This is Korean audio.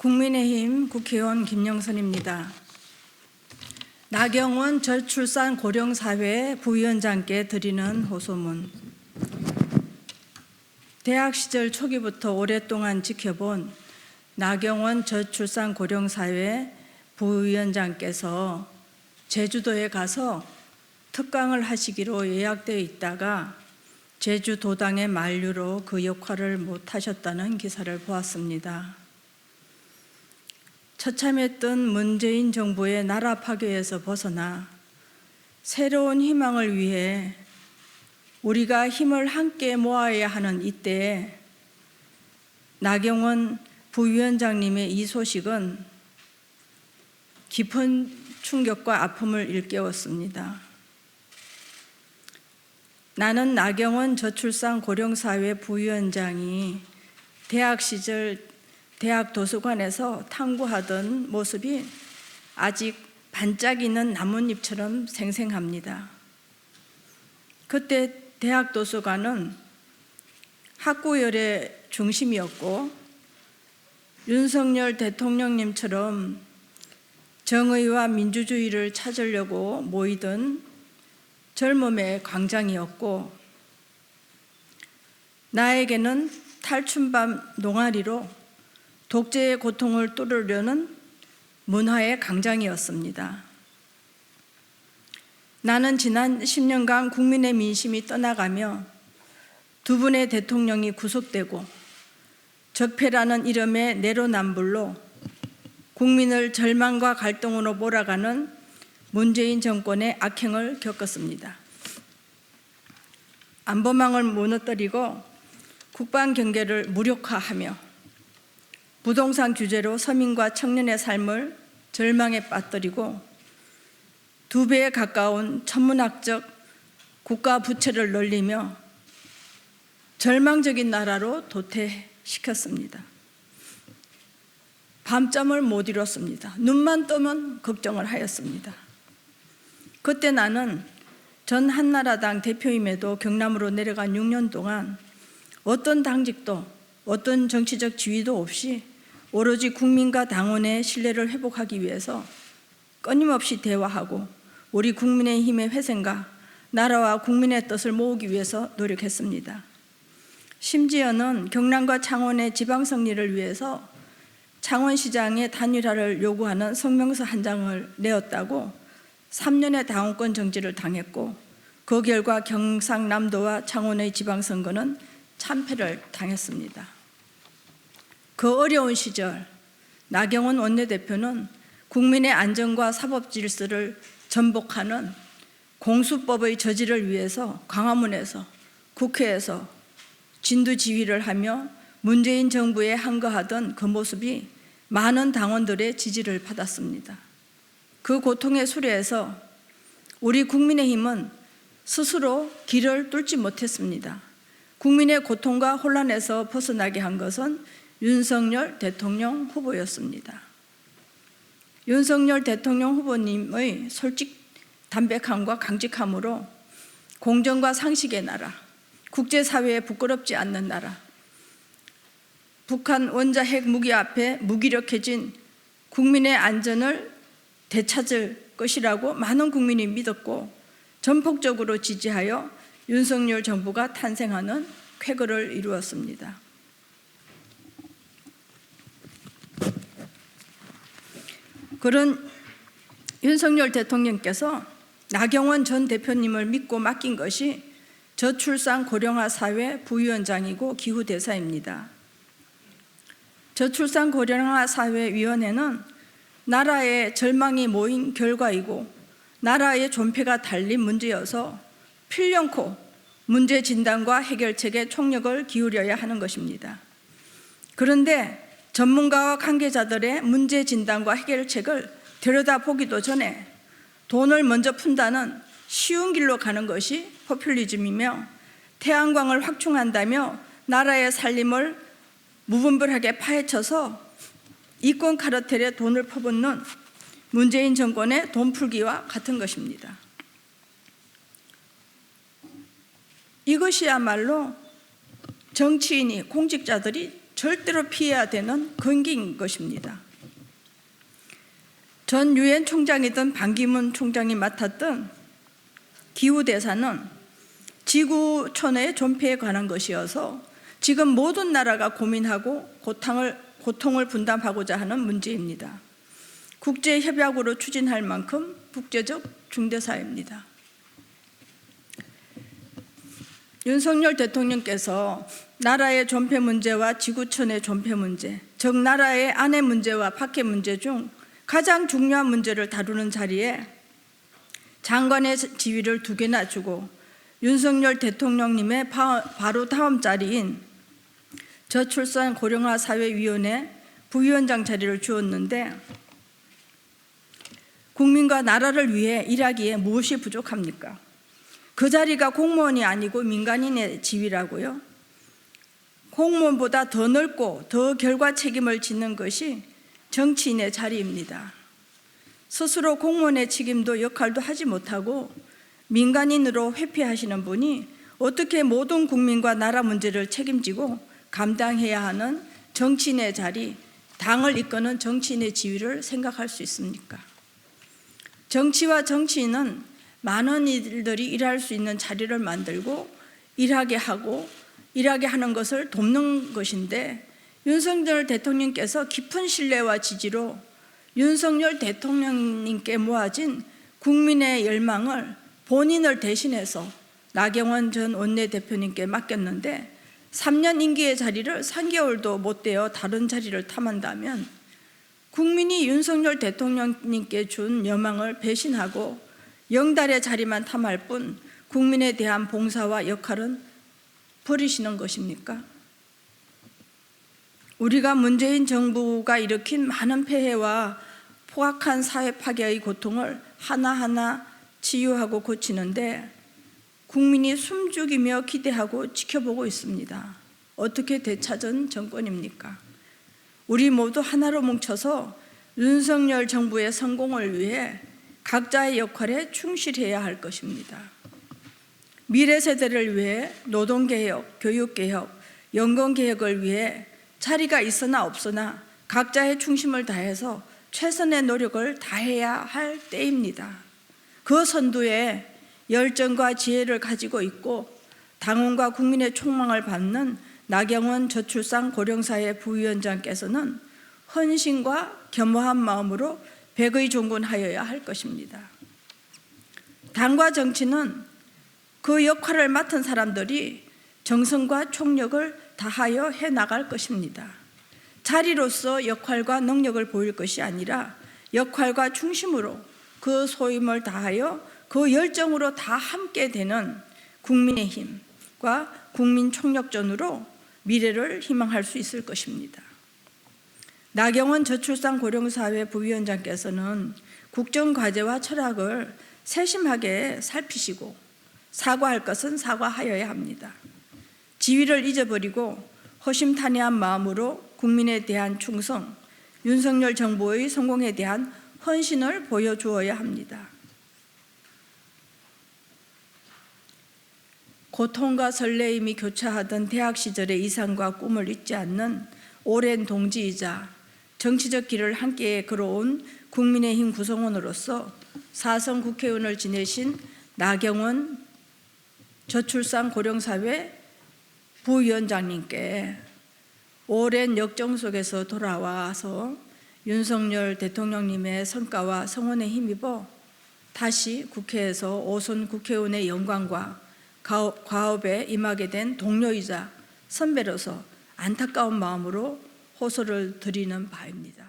국민의힘 국회의원 김영선입니다. 나경원 저출산 고령사회 부위원장께 드리는 호소문. 대학 시절 초기부터 오랫동안 지켜본 나경원 저출산 고령사회 부위원장께서 제주도에 가서 특강을 하시기로 예약되어 있다가 제주도당의 만류로 그 역할을 못하셨다는 기사를 보았습니다. 처참했던 문재인 정부의 나라 파괴에서 벗어나 새로운 희망을 위해 우리가 힘을 함께 모아야 하는 이때에 나경원 부위원장님의 이 소식은 깊은 충격과 아픔을 일깨웠습니다. 나는 나경원 저출산 고령사회 부위원장이 대학 시절 대학 도서관에서 탐구하던 모습이 아직 반짝이는 나뭇잎처럼 생생합니다. 그때 대학 도서관은 학구열의 중심이었고 윤석열 대통령님처럼 정의와 민주주의를 찾으려고 모이던 젊음의 광장이었고 나에게는 탈춤밤 동아리로 독재의 고통을 뚫으려는 문화의 광장이었습니다. 나는 지난 10년간 국민의 민심이 떠나가며 두 분의 대통령이 구속되고 적폐라는 이름의 내로남불로 국민을 절망과 갈등으로 몰아가는 문재인 정권의 악행을 겪었습니다. 안보망을 무너뜨리고 국방 경계를 무력화하며 부동산 규제로 서민과 청년의 삶을 절망에 빠뜨리고 2배에 가까운 천문학적 국가 부채를 늘리며 절망적인 나라로 도태시켰습니다. 밤잠을 못 이뤘습니다. 눈만 뜨면 걱정을 하였습니다. 그때 나는 전 한나라당 대표임에도 경남으로 내려간 6년 동안 어떤 당직도 어떤 정치적 지위도 없이 오로지 국민과 당원의 신뢰를 회복하기 위해서 끊임없이 대화하고 우리 국민의힘의 회생과 나라와 국민의 뜻을 모으기 위해서 노력했습니다. 심지어는 경남과 창원의 지방성리를 위해서 창원시장의 단일화를 요구하는 성명서 한 장을 내었다고 3년의 당원권 정지를 당했고 그 결과 경상남도와 창원의 지방선거는 참패를 당했습니다. 그 어려운 시절 나경원 원내대표는 국민의 안전과 사법질서를 전복하는 공수법의 저지를 위해서 광화문에서 국회에서 진두지휘를 하며 문재인 정부에 항거하던 그 모습이 많은 당원들의 지지를 받았습니다. 그 고통의 수레에서 우리 국민의힘은 스스로 길을 뚫지 못했습니다. 국민의 고통과 혼란에서 벗어나게 한 것은 윤석열 대통령 후보였습니다. 윤석열 대통령 후보님의 솔직 담백함과 강직함으로 공정과 상식의 나라, 국제사회에 부끄럽지 않는 나라, 북한 원자핵 무기 앞에 무기력해진 국민의 안전을 되찾을 것이라고 많은 국민이 믿었고 전폭적으로 지지하여 윤석열 정부가 탄생하는 쾌거를 이루었습니다. 그런 윤석열 대통령께서 나경원 전 대표님을 믿고 맡긴 것이 저출산 고령화 사회 부위원장이고 기후대사입니다. 저출산 고령화 사회 위원회는 나라의 절망이 모인 결과이고 나라의 존폐가 달린 문제여서 필연코 문제 진단과 해결책에 총력을 기울여야 하는 것입니다. 그런데 전문가와 관계자들의 문제 진단과 해결책을 들여다보기도 전에 돈을 먼저 푼다는 쉬운 길로 가는 것이 포퓰리즘이며 태양광을 확충한다며 나라의 살림을 무분별하게 파헤쳐서 이권 카르텔에 돈을 퍼붓는 문재인 정권의 돈풀기와 같은 것입니다. 이것이야말로 정치인이, 공직자들이 절대로 피해야 되는 건기인 것입니다. 전 유엔 총장이던 반기문 총장이 맡았던 기후대사는 지구촌의 존폐에 관한 것이어서 지금 모든 나라가 고민하고 고통을 분담하고자 하는 문제입니다. 국제협약으로 추진할 만큼 국제적 중대사입니다. 윤석열 대통령께서 나라의 존폐 문제와 지구촌의 존폐 문제, 즉 나라의 안의 문제와 밖의 문제 중 가장 중요한 문제를 다루는 자리에 장관의 지위를 2개나 주고 윤석열 대통령님의 바로 다음 자리인 저출산 고령화 사회위원회 부위원장 자리를 주었는데 국민과 나라를 위해 일하기에 무엇이 부족합니까? 그 자리가 공무원이 아니고 민간인의 지위라고요? 공무원보다 더 넓고 더 결과 책임을 짓는 것이 정치인의 자리입니다. 스스로 공무원의 책임도 역할도 하지 못하고 민간인으로 회피하시는 분이 어떻게 모든 국민과 나라 문제를 책임지고 감당해야 하는 정치인의 자리, 당을 이끄는 정치인의 지위를 생각할 수 있습니까? 정치와 정치인은 많은 이들이 일할 수 있는 자리를 만들고 일하게 하는 것을 돕는 것인데 윤석열 대통령께서 깊은 신뢰와 지지로 윤석열 대통령님께 모아진 국민의 열망을 본인을 대신해서 나경원 전 원내대표님께 맡겼는데 3년 임기의 자리를 3개월도 못 되어 다른 자리를 탐한다면 국민이 윤석열 대통령님께 준 여망을 배신하고 영달의 자리만 탐할 뿐 국민에 대한 봉사와 역할은 버리시는 것입니까? 우리가 문재인 정부가 일으킨 많은 폐해와 포악한 사회 파괴의 고통을 하나하나 치유하고 고치는데 국민이 숨죽이며 기대하고 지켜보고 있습니다. 어떻게 되찾은 정권입니까? 우리 모두 하나로 뭉쳐서 윤석열 정부의 성공을 위해 각자의 역할에 충실해야 할 것입니다. 미래 세대를 위해 노동개혁, 교육개혁, 연금개혁을 위해 자리가 있으나 없으나 각자의 충심을 다해서 최선의 노력을 다해야 할 때입니다. 그 선두에 열정과 지혜를 가지고 있고 당원과 국민의 촉망을 받는 나경원 저출산 고령사회 부위원장께서는 헌신과 겸허한 마음으로 백의 종군하여야 할 것입니다. 당과 정치는 그 역할을 맡은 사람들이 정성과 총력을 다하여 해나갈 것입니다. 자리로서 역할과 능력을 보일 것이 아니라 역할과 중심으로 그 소임을 다하여 그 열정으로 다 함께 되는 국민의힘과 국민총력전으로 미래를 희망할 수 있을 것입니다. 나경원 저출산 고령사회 부위원장께서는 국정과제와 철학을 세심하게 살피시고 사과할 것은 사과하여야 합니다. 지위를 잊어버리고 허심탄회한 마음으로 국민에 대한 충성, 윤석열 정부의 성공에 대한 헌신을 보여주어야 합니다. 고통과 설레임이 교차하던 대학 시절의 이상과 꿈을 잊지 않는 오랜 동지이자 정치적 길을 함께 걸어온 국민의힘 구성원으로서 4선 국회의원을 지내신 나경원 저출산 고령사회 부위원장님께 오랜 역정 속에서 돌아와서 윤석열 대통령님의 성과와 성원에 힘입어 다시 국회에서 5선 국회의원의 영광과 과업에 임하게 된 동료이자 선배로서 안타까운 마음으로 호소를 드리는 바입니다.